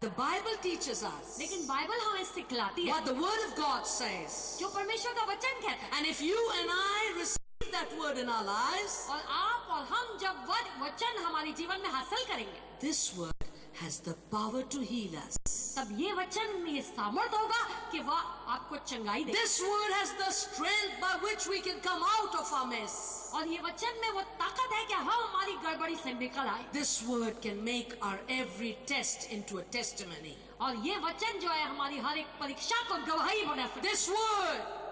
The Bible teaches us लेकिन Bible हमें सिखलाती है what the Word of God says. जो परमेश्वर का वचन कहता है। And if you and I receive that word in our lives, और आप और हम जब वचन हमारे जीवन में हासिल करेंगे, this word has the power to heal us. तब ये वचन में ये सामर्थ होगा कि वह आपको चंगाई दे। This word has the strength by which we can come out of our mess. और ये वचन में वो ताकत है कि हम हमारी गड़बड़ी से निकल आए। This word can make our every test into a testimony. और ये वचन जो है हमारी हर एक परीक्षा को गवाही बना सकता है। This word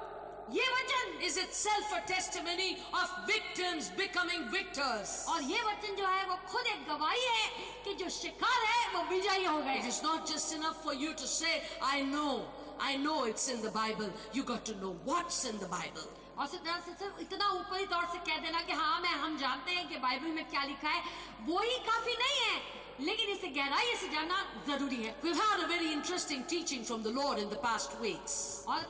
ये वचन is itself a testimony of victims becoming victors. और ये वचन जो है वो खुद एक गवाही है कि जो शिकार है वो विजयी हो गए। It is not just enough for you to say, I know it's in the Bible. You got to know what's in the Bible. और सिर्फ इतना ऊपरी तौर से कह देना कि हाँ हम जानते हैं कि बाइबल में क्या लिखा है, वो ही काफी नहीं है, लेकिन इसे गहराई से जानना जरूरी है। We've had a very interesting teaching from the Lord in the past weeks. और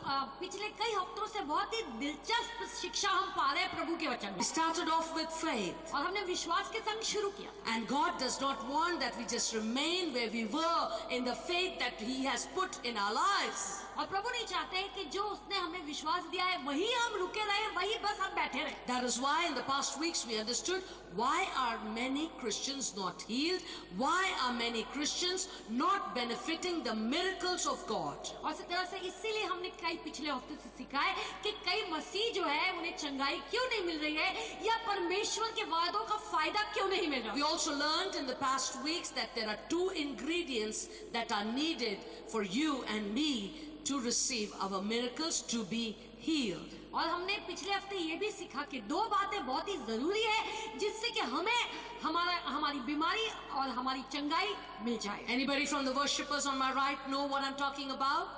पिछले कई हफ्तों से बहुत ही दिलचस्प शिक्षा हम पा रहे हैं प्रभु के वचन में। We started off with faith. और हमने विश्वास के संग शुरू किया। And God does not want that we just remain where we were in the faith that He has put in our lives. और प्रभु नहीं चाहते हैं कि जो उसने हमें विश्वास दिया है वही हम रुके रहे, वही बस हम बैठे रहे। That is why in the past weeks we understood why are many Christians not healed? Why are many Christians not benefiting the miracles of God? और इस तरह से इसीलिए हमने कई पिछले हफ्ते से सीखा है कि कई मसीह जो है उन्हें चंगाई क्यों नहीं मिल रही है या परमेश्वर के वादों का फायदा क्यों नहीं मिल रहा। We also learned in the past weeks that there are two ingredients that are needed for you and me to receive our miracles, to be healed. और हमने पिछले हफ्ते ये भी सीखा कि दो बातें बहुत ही जरूरी है जिससे कि हमें हमारी बीमारी और हमारी चंगाई मिल जाए। Anybody from the worshippers on my right know what I'm talking about?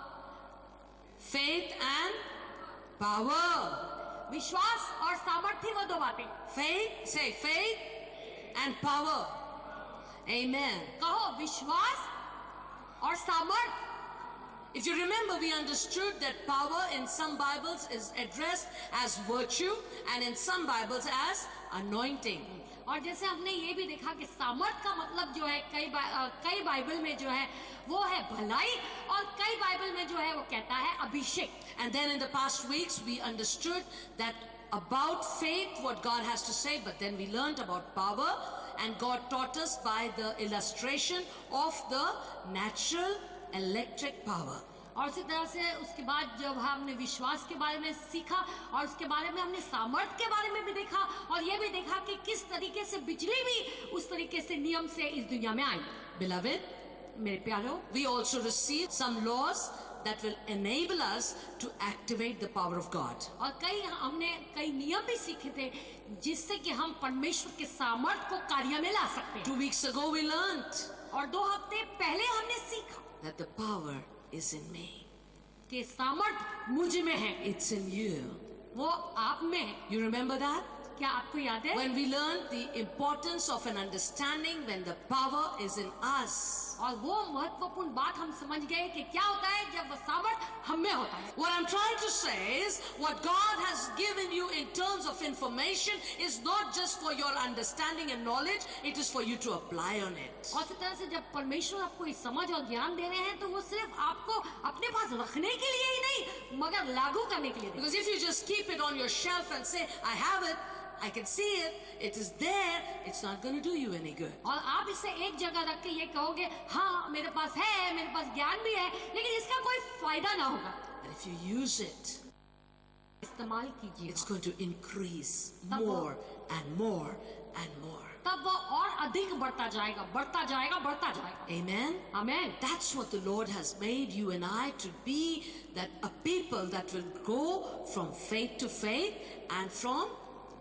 Faith and power. विश्वास और सामर्थ्य, वो दो बातें। Faith, say faith and power. Amen. कहो विश्वास और सामर्थ्य। If you remember, we understood that power in some Bibles is addressed as virtue and in some Bibles as anointing. और जैसे हमने ये भी देखा कि सामर्थ का मतलब जो है कई बाइबल में जो है वो है भलाई और कई बाइबल में जो है वो कहता है अभिषेक। And then in the past weeks we understood that about faith what God has to say, but then we learned about power and God taught us by the illustration of the natural electric power. और इसी तरह से उसके बाद जब हमने विश्वास के बारे में सीखा और उसके बारे में हमने सामर्थ्य के बारे में भी देखा और ये भी देखा कि किस तरीके से बिजली भी उस तरीके से नियम से इस दुनिया में आई। Beloved, मेरे प्यारों, we also received some laws that will enable us to activate the power of God. और हमने कई नियम भी सीखे थे जिससे कि हम परमेश्वर के सामर्थ्य को कार्य में ला सकते हैं। 2 weeks ago we learned और 2 हफ्ते पहले हमने सीखा that the power is in me. कि सामर्थ्य मुझ में है। It's in you. वो आप में है। You remember that? क्या आपको याद है? When we learned the importance of an understanding when the power is in us. और वो महत्वपूर्ण बात हम समझ गए कि क्या होता है जब वो सामर्थ्य हम में होता है। What I'm trying to say is what God has given you in terms of information is not just for your understanding and knowledge, it is for you to apply on it. और इस तरह से जब परमेश्वर आपको इस समझ और ज्ञान दे रहे हैं तो वो सिर्फ आपको अपने पास रखने के लिए ही नहीं मगर लागू करने के लिए। Because if you just keep it on your shelf and say I have it, I can see it, it is there, it's not going to do you any good. और आप इसे एक जगह रख के ये कहोगे हाँ मेरे पास है, मेरे पास ज्ञान भी है, लेकिन इसका कोई फायदा ना होगा। But if you use it, इस्तेमाल कीजिए, it's going to increase more and more and more. तब वो और अधिक बढ़ता जाएगा, बढ़ता जाएगा, बढ़ता जाएगा। Amen. Amen. That's what the Lord has made you and I to be, that a people that will go from faith to faith and from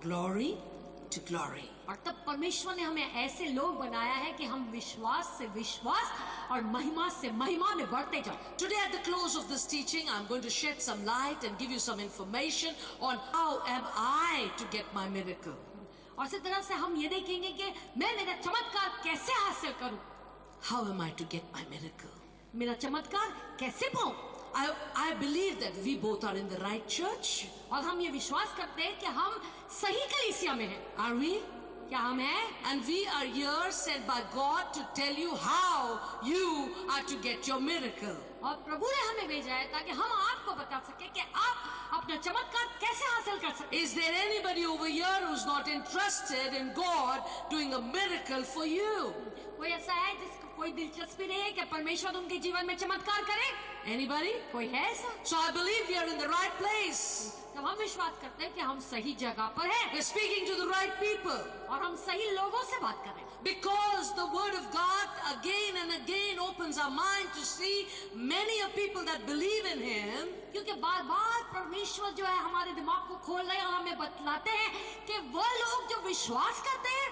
glory to glory. और तब परमेश्वर ने हमें ऐसे लोग बनाया है कि हम विश्वास से विश्वास और महिमा से महिमा में बढ़ते जाएं। Today at the close of this teaching, I'm going to shed some light and give you some information on how am I to get my miracle. और इसी तरह से हम ये देखेंगे कि मैं मेरा चमत्कार कैसे हासिल करूं। How am I to get my miracle? मेरा चमत्कार कैसे पाऊं? I believe that we both are in the right church. और हम ये विश्वास करते हैं कि हम सही कलीसिया में हैं। Are we? Are we? Are we? क्या हम हैं? Are we? क्या हम हैं? And we are here sent by God to tell you how you are to get your miracle. और प्रभु ने हमें भेजा है ताकि हम आपको बता सके कि आप अपना चमत्कार कैसे हासिल कर सकते हैं। Is there anybody over here who's not interested in God doing a miracle for you? कोई ऐसा है जिसको कोई दिलचस्पी नहीं है कि परमेश्वर उनके जीवन में चमत्कार करे? Anybody? कोई है ऐसा? So I believe we are in the right place. तब हम विश्वास करते हैं कि हम सही जगह पर हैं We're speaking to the right people. और हम सही लोगों से बात कर रहे हैं। Because the word of God again and again opens our mind to see many of people that believe in Him. क्योंकि बार बार परमेश्वर जो है हमारे दिमाग को खोल रहे हैं और हमें बतलाते हैं कि वो लोग जो विश्वास करते हैं,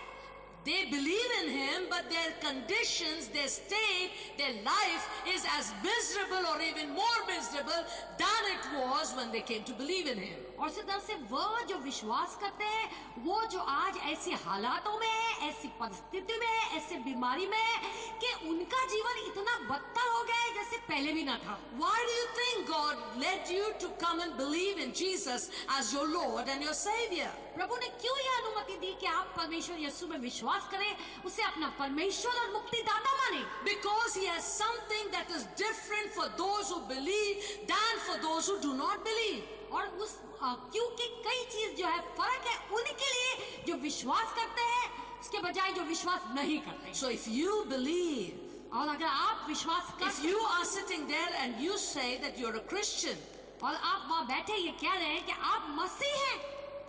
They believe in Him, but their conditions, their state, their life is as miserable or even more miserable than it was when they came to believe in Him. और इसी तरह से वो जो विश्वास करते हैं वो जो आज ऐसी हालातों में है, ऐसी परिस्थिति में है, ऐसे बीमारी में है कि उनका जीवन इतना बदतर हो गया है जैसे पहले भी ना था। Why do you think God led you to come and believe in Jesus as your Lord and your Savior? प्रभु ने क्यों यह अनुमति दी कि आप परमेश्वर यीशु में विश्वास करें, उसे अपना परमेश्वर और मुक्तिदाता माने? Because He has something that is different for those who believe than for those who do not believe. और उस क्योंकि कई चीज जो है फर्क है उनके लिए जो विश्वास करते हैं उसके बजाय जो विश्वास नहीं करते। So if you believe, और अगर आप विश्वास if करते you are sitting there and you say that you're a Christian, और आप वहाँ बैठे ये कह रहे हैं कि आप मसीह हैं,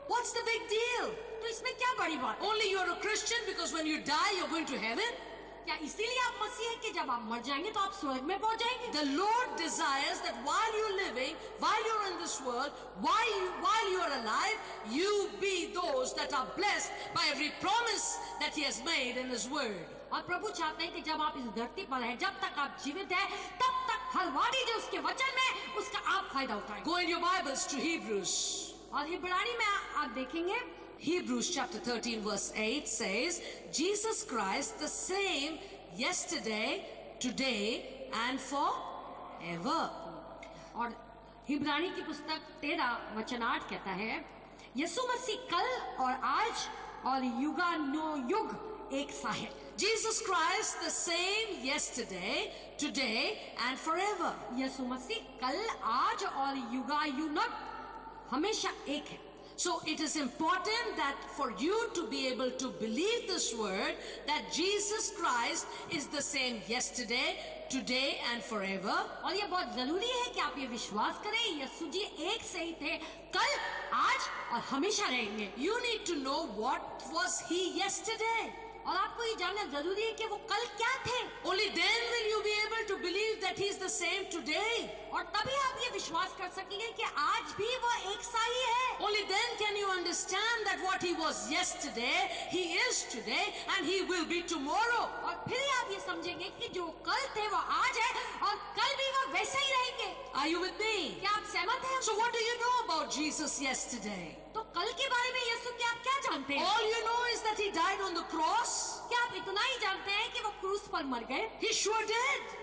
what's the big deal? तो इसमें क्या बड़ी बात है? Only you're a Christian because when you die you're going to heaven? क्या इसीलिए आप मसीह हैं कि जब आप मर जाएंगे तो आप स्वर्ग में पहुंच जाएंगे? The Lord desires that while you're living, while you're in this world, while you're alive, you be those that are blessed by every promise that He has made in His Word. और प्रभु चाहते हैं कि जब आप इस धरती पर हैं, जब तक आप जीवित हैं, तब तक हर वाणी जो उसके वचन में उसका आप फायदा उठाएं। Go in your Bibles to Hebrews. और हिब्रानी में आप देखेंगे Hebrews chapter 13 verse 8 says, Jesus Christ the same yesterday, today and forever. और हिब्रानी की पुस्तक 13 वचन 8 कहता है, यीशु मसीह कल और आज और युगानुयुग एक सा है। Jesus Christ the same yesterday, today and forever. यीशु मसीह कल आज और युगानुयुग हमेशा एक है। So it is important that for you to be able to believe this word, that Jesus Christ is the same yesterday, today and forever. और ये बहुत जरूरी है कि आप ये विश्वास करें यीशु जी एक से ही थे, कल, आज और हमेशा रहेंगे। You need to know what was He yesterday. और आपको ये जानना जरूरी है कि वो कल क्या थे। Only then will you be able to believe that He is the same today. और तभी आप ये विश्वास कर सकेंगे कि आज भी वो एक सा ही है। Only then can you understand that what He was yesterday, He is today and He will be tomorrow. और फिर ही आप ये समझेंगे कि जो कल थे वो आज है और कल भी वो वैसे ही रहेंगे। Are you with me? क्या आप सहमत हैं? So what do you know about Jesus yesterday? तो कल के बारे में यीशु के आप क्या जानते हैं? All you know is that He died on the cross. क्या आप इतना ही जानते हैं कि वो क्रूस पर मर गए? He sure did.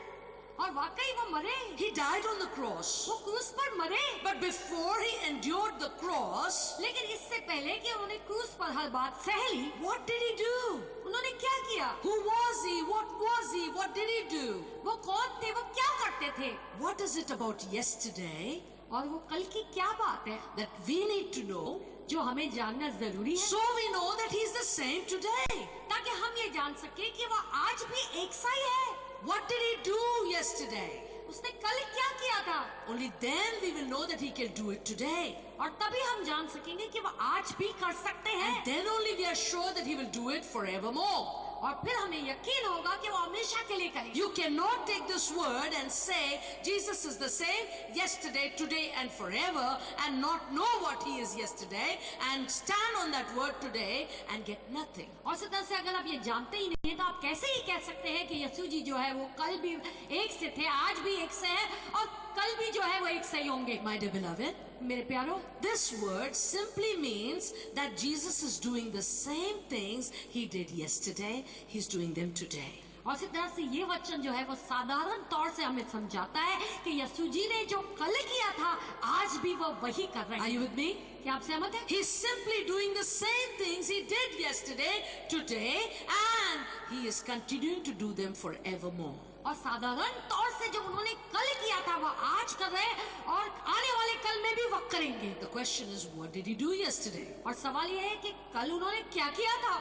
और वाकई वो मरे। He died on the cross. वो क्रूस पर मरे। But before He endured the cross, लेकिन इससे पहले कि उन्होंने क्रूस पर हर बात सह ली, what did He do? उन्होंने क्या किया? Who was He? What was He? What did He do? वो कौन थे? वो क्या करते थे? What is it about yesterday और वो कल की क्या बात है that we need to know, जो हमें जानना जरूरी है, so we know that He is the same today? ताकि हम ये जान सके कि वो आज भी एक सा ही है। What did He do yesterday? उसने कल क्या किया था? Only then we will know that He can do it today. और तभी हम जान सकेंगे कि वो आज भी कर सकते हैं। And then only we are sure that He will do it forevermore. और फिर हमें यकीन होगा कि वो हमेशा के लिए करेंगे। You cannot take this word and say Jesus is the same yesterday, today and forever and not know what He is yesterday and stand on that word today and get nothing. और इस तरह से अगर आप ये जानते ही नहीं तो आप कैसे ही कह सकते हैं कि यीशु जी जो है वो कल भी एक से थे, आज भी एक से है और कल भी जो है वो एक से ही होंगे। My dear beloved, मेरे प्यारो, this word simply means that Jesus is doing the same things He did yesterday, He's doing them today. और इसी तरह से ये वचन जो है वो साधारण तौर से हमें समझाता है कि यीशु जी ने जो कल किया था आज भी वो वही कर रहे Are हैं। you with me? क्या आप सहमत हैं? He's simply doing the same things he did yesterday, today, and he is continuing to do them forevermore. और साधारण तौर से जो उन्होंने कल किया था वो आज कर रहे हैं और आने वाले कल में भी वो करेंगे। The question is, what did he do yesterday? और सवाल ये है कि कल उन्होंने क्या किया था?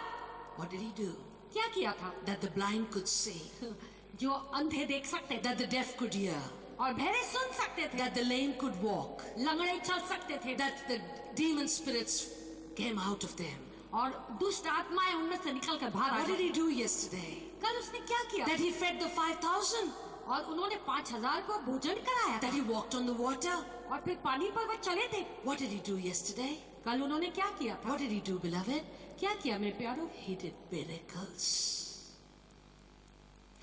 What did he do? क्या किया था? That the blind could see, जो अंधे देख सकते थे, that the deaf could hear, और बहरे सुन सकते थे, that the lame could walk, लंगड़े चल सकते थे, that the demon spirits came out of them. और दुष्ट आत्माएं उनमें से निकल कर बाहर आ What did गई। he do yesterday? कल उसने क्या किया? That he fed the 5,000, और उन्होंने 5,000 को भोजन कराया that था he walked on the water. और फिर पानी पर वो चले थे। What did he do yesterday? कल उन्होंने क्या किया था? What did he do, beloved? क्या किया मेरे प्यारो? He did miracles.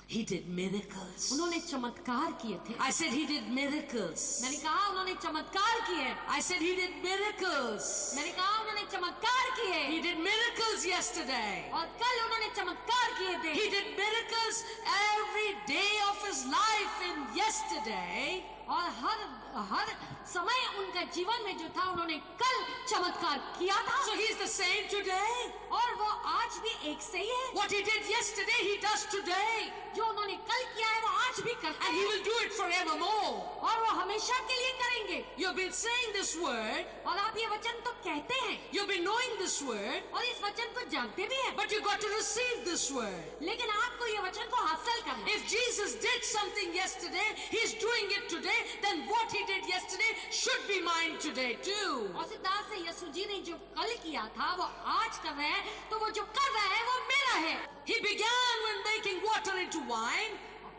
He did miracles. उन्होंने चमत्कार किए थे। I said he did miracles. मैंने कहा उन्होंने चमत्कार किए। I said he did miracles. मैंने कहा उन्होंने चमत्कार किए। He did miracles yesterday. और कल उन्होंने चमत्कार किए थे। He did miracles every day of his life in yesterday. और हर समय उनका जीवन में जो था उन्होंने कल चमत्कार किया था। So he's the same today. और वो आज भी एक से ही है। What he did yesterday, he does today. जो उन्होंने कल किया है वो आज भी करते And he हैं will do it forevermore. और वो हमेशा के लिए करेंगे। You've been saying this word. और आप ये वचन तो कहते हैं You've been knowing this word. और इस वचन को जानते भी हैं, But you got to receive this word. लेकिन आपको ये वचन को हासिल करना है। If Jesus did something yesterday, he's doing it today, then what he did yesterday should be mine today too. और इसी तरह से यीशु जी ने जो कल किया था वो आज कर रहे हैं, तो वो जो कर रहे हैं वो मेरा है। He began when making water into wine,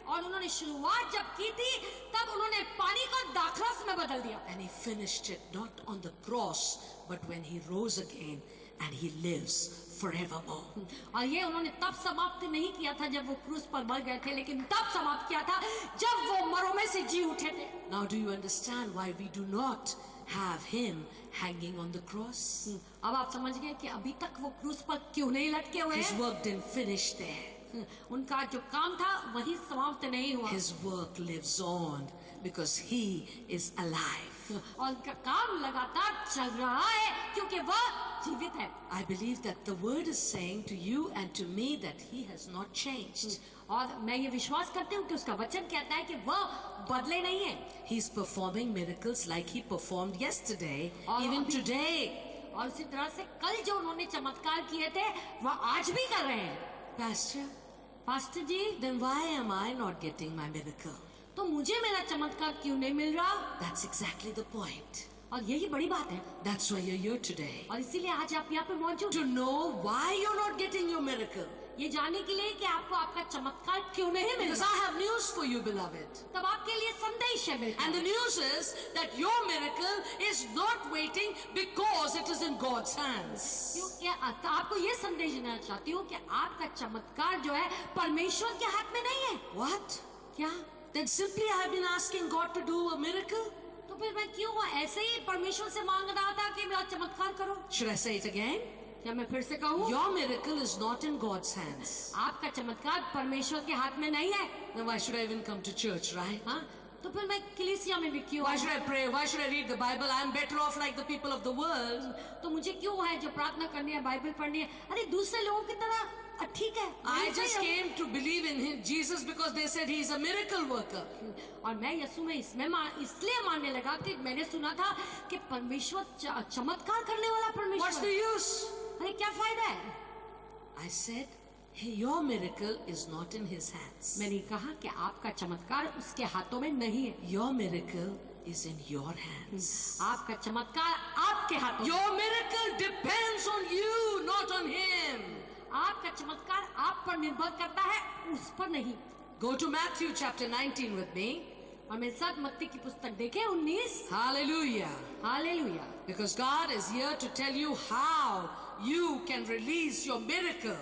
और उन्होंने शुरुआत जब की थी तब उन्होंने पानी को दाखरस में बदल दिया and he finished it not on the cross, but when he rose again and he lives forevermore. और ये उन्होंने तब समाप्त नहीं किया था जब वो क्रूस पर मर गए थे, लेकिन तब समाप्त किया था जब वो मरों में से जी उठे थे। Now do you understand why we do not have him hanging on the cross? अब आप समझ गए कि अभी तक वो क्रूस पर क्यों नहीं लटके हुए His हैं? work didn't finish there. उनका जो काम था वही समाप्त नहीं हुआ His work lives on because he is alive. और उनका काम लगातार चल रहा है क्योंकि वह जीवित है। I believe that the word is saying to you and to me that he has not changed. और मैं ये विश्वास करती हूँ कि उसका वचन कहता है कि वह बदले नहीं है। He's performing miracles like he performed yesterday, और even अभी- today. और इसी तरह से कल जो उन्होंने चमत्कार किए थे वह आज भी कर रहे हैं। Pastor, pastor ji, then why am I not getting my miracle? तो मुझे मेरा चमत्कार क्यों नहीं मिल रहा? That's exactly the point. और यही बड़ी बात है। That's why you're here today. और इसीलिए आज आप यहाँ पे मौजूद To know why you're not getting your miracle. ये जानने के लिए कि आपको आपका चमत्कार क्यों नहीं मिल Because रहा। I have news for you, beloved. तब आपके लिए संदेश है मेरे And the pass. news is that your miracle is not waiting because it is in God's hands. क्योंकि आपको ये संदेश देना चाहती हूँ कि आपका चमत्कार जो है परमेश्वर के हाथ में नहीं है। What? क्या? Then simply I have been asking God to do a miracle. तो फिर मैं क्यों ऐसे ही परमेश्वर से मांग रहा था कि मेरा चमत्कार करो? Should I say it again? क्या मैं फिर से कहूँ? Your miracle is not in God's hands. आपका चमत्कार परमेश्वर के हाथ में नहीं है। Then why should I even come to church, right? हाँ? तो फिर मैं कलीसिया में भी क्यों Why आऊँ? should I pray? Why should I read the Bible? I'm better off like the people of the world. तो मुझे क्यों है जो प्रार्थना करनी है, बाइबल पढ़नी है? अरे दूसरे लोगों की तरह ठीक है। I मैं just सही came to believe in him, Jesus because they said he's a miracle worker. हूँ। और मैं यीशु में इसलिए मानने लगा कि मैंने सुना था कि परमेश्वर चमत्कार करने वाला What's the परमेश्वर। use? अरे क्या फायदा है? I said, hey, your miracle is not in his hands. मैंने कहा कि आपका चमत्कार उसके हाथों में नहीं है। Your miracle is in your hands. आपका चमत्कार आपके हाथों में। Your miracle depends on you, not on him. आपका चमत्कार आप पर निर्भर करता है, उस पर नहीं। Go to Matthew chapter 19 with me. और मेरे साथ मत्ती की पुस्तक देखें 19। Hallelujah. Hallelujah. Because God is here to tell you how you can release your miracle.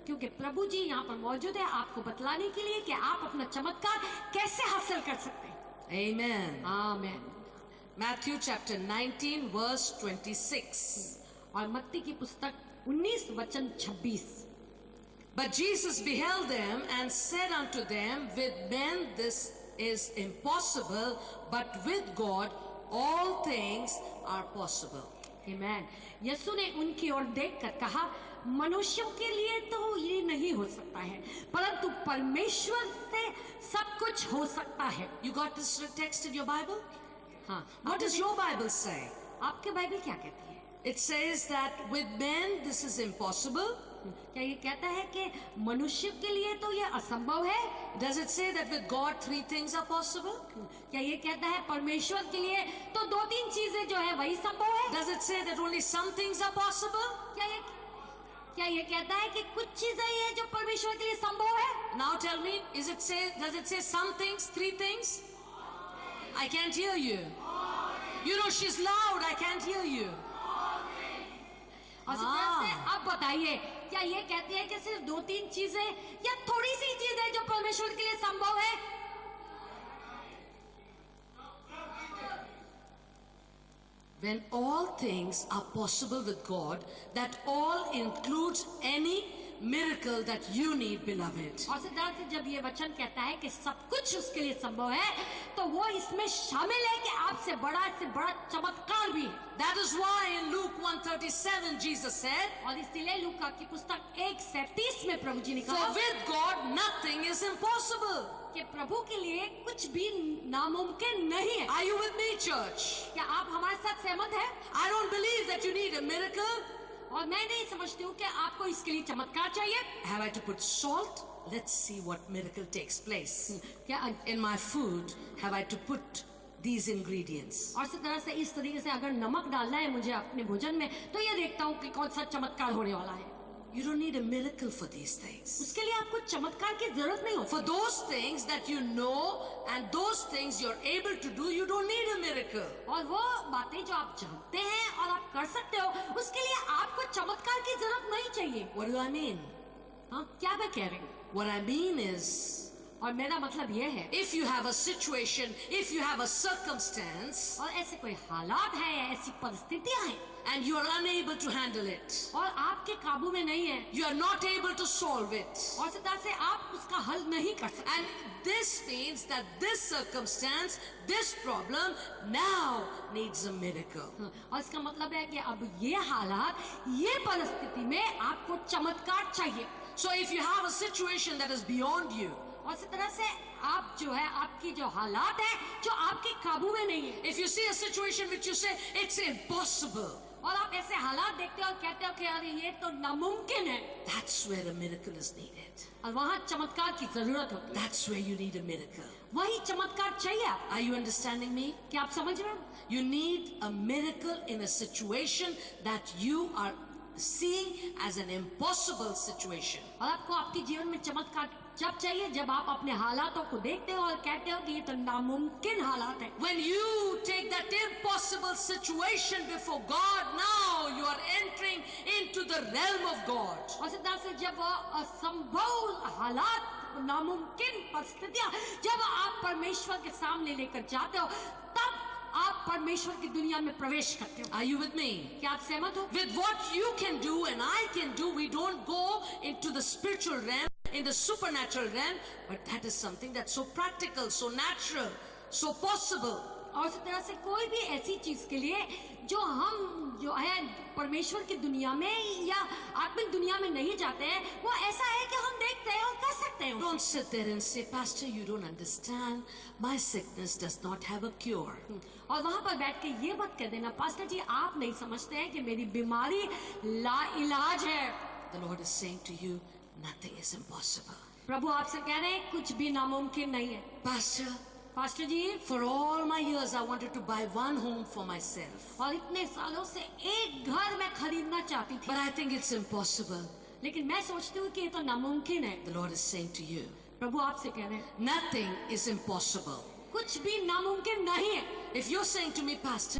क्योंकि प्रभु जी यहाँ पर मौजूद है आपको बतलाने के लिए कि आप अपना चमत्कार कैसे हासिल कर सकते हैं। Amen. आमीन। Matthew chapter 19 verse 26. और मत्ती की पुस्तक 19 वचन 26। But Jesus beheld them and said unto them, with men this is impossible, but with God all things are possible. Amen. यीशु ने उनकी ओर देखकर कहा, मनुष्यों के लिए तो ये नहीं हो सकता है, परंतु परमेश्वर से सब कुछ हो सकता है. You got this text in your Bible? हाँ. What does your Bible say? आपके बाइबल क्या कहती है? It says that with men this is impossible. क्या ये कहता है कि मनुष्य के लिए तो ये असंभव है? Does it say that with God 3 things are possible? क्या ये कहता है परमेश्वर के लिए तो 2-3 चीजें जो है वही संभव है? Does it say that only some things are possible? क्या ये कहता है कि कुछ चीजें ही है जो परमेश्वर के लिए संभव है? Now tell me, does it say some things, 3 things? I can't hear you. You know she's loud, I can't hear you. और से अब बताइए, क्या ये कहती है कि सिर्फ 2-3 चीजें या थोड़ी सी चीजें जो परमेश्वर के लिए संभव है? When all things are possible with God, that all includes any miracle that you need, beloved. और सिद्धार्थ जब ये वचन कहता है कि सब कुछ उसके लिए संभव है, तो वो इसमें शामिल है कि आपसे बड़ा चमत्कार भी है. That is why in Luke 1:37 Jesus said, और इसीलिए लूका की पुस्तक 1:37 में प्रभु जी ने for कहा with God nothing is impossible. कि प्रभु के लिए कुछ भी नामुमकिन नहीं है. Are you with me, church? क्या आप हमारे साथ सहमत हैं? I don't believe that you need a miracle. और मैं नहीं समझती हूँ कि आपको इसके लिए चमत्कार चाहिए. Have I to put salt? Let's see what miracle takes place. क्या In my food, have I to put these ingredients? और इस तरीके से अगर नमक डालना है मुझे अपने भोजन में, तो ये देखता हूँ कि कौन सा चमत्कार होने वाला है. You don't need a miracle for these things. उसके लिए आपको चमत्कार की जरूरत नहीं होती. For those things that you know and those things you're able to do, you don't need a miracle. और वो बातें जो आप जानते हैं और आप कर सकते हो, उसके लिए आपको चमत्कार की जरूरत नहीं चाहिए. What do I mean? हाँ, क्या मैं कह रही हूँ? What I mean is, और मेरा मतलब ये है, if you have a situation, if you have a circumstance, और ऐसे कोई हालात है, ऐसी परिस्थितियां हैं, and you are unable to handle it, और आपके काबू में नहीं है, you are not able to solve it, और सिद्धा से आप उसका हल नहीं कर सकते. and this means that this circumstance, this problem now needs a miracle. और इसका मतलब है कि अब ये हालात, ये परिस्थिति में आपको चमत्कार चाहिए. So if you have a situation that is beyond you, और इस तरह से आप जो है, आपकी जो हालात है जो आपके काबू में नहीं है, if you see a situation which you say it's impossible, और आप ऐसे हालात देखते हो और कहते हो कि अरे ये तो नामुमकिन है, that's where a miracle is needed. और वहाँ चमत्कार की जरूरत होती है. That's where you need a miracle. वही चमत्कार चाहिए आपको. Are you understanding me? क्या आप समझ रहे हो? You need a miracle in a situation that you are seeing as an impossible situation. और आपको आपके जीवन में चमत्कार जब चाहिए जब आप अपने हालातों को देखते हो और कहते हो कि ये तो नामुमकिन हालात है. When you take that impossible situation before God, now you are entering into the realm of God. और सिद्धा से जब वो असंभव हालात, नामुमकिन परिस्थितियां जब आप परमेश्वर के सामने लेकर जाते हो, तब आप परमेश्वर की दुनिया में प्रवेश करते हो. Are you with me? क्या आप सहमत हो? With what you can do and I can do, we don't go into the spiritual realm, in the supernatural realm, but that is something that's so practical, so natural, so possible. और इस तरह से कोई भी ऐसी चीज के लिए जो हम जो है परमेश्वर की दुनिया में या आत्मिक दुनिया में नहीं जाते हैं, वो ऐसा है कि हम देखते हैं और कर सकते हैं. Don't sit there and say, Pastor, you don't understand. My sickness does not have a cure. और वहाँ पर बैठ के ये मत कह देना, पास्टर जी आप नहीं समझते हैं कि मेरी बीमारी लाइलाज है. The Lord is saying to you, nothing is impossible. प्रभु आपसे कह रहे हैं कुछ भी नामुमकिन नहीं है. Pastor ji, for all my years I wanted to buy one home for myself. और इतने सालों से एक घर मैं खरीदना चाहती थी. But I think it's impossible. लेकिन मैं सोचती हूँ कि ये तो नामुमकिन है. The Lord is saying to you, प्रभु आपसे कह रहे हैं nothing is impossible. कुछ भी नामुमकिन नहीं है. If you're saying to me, Pastor,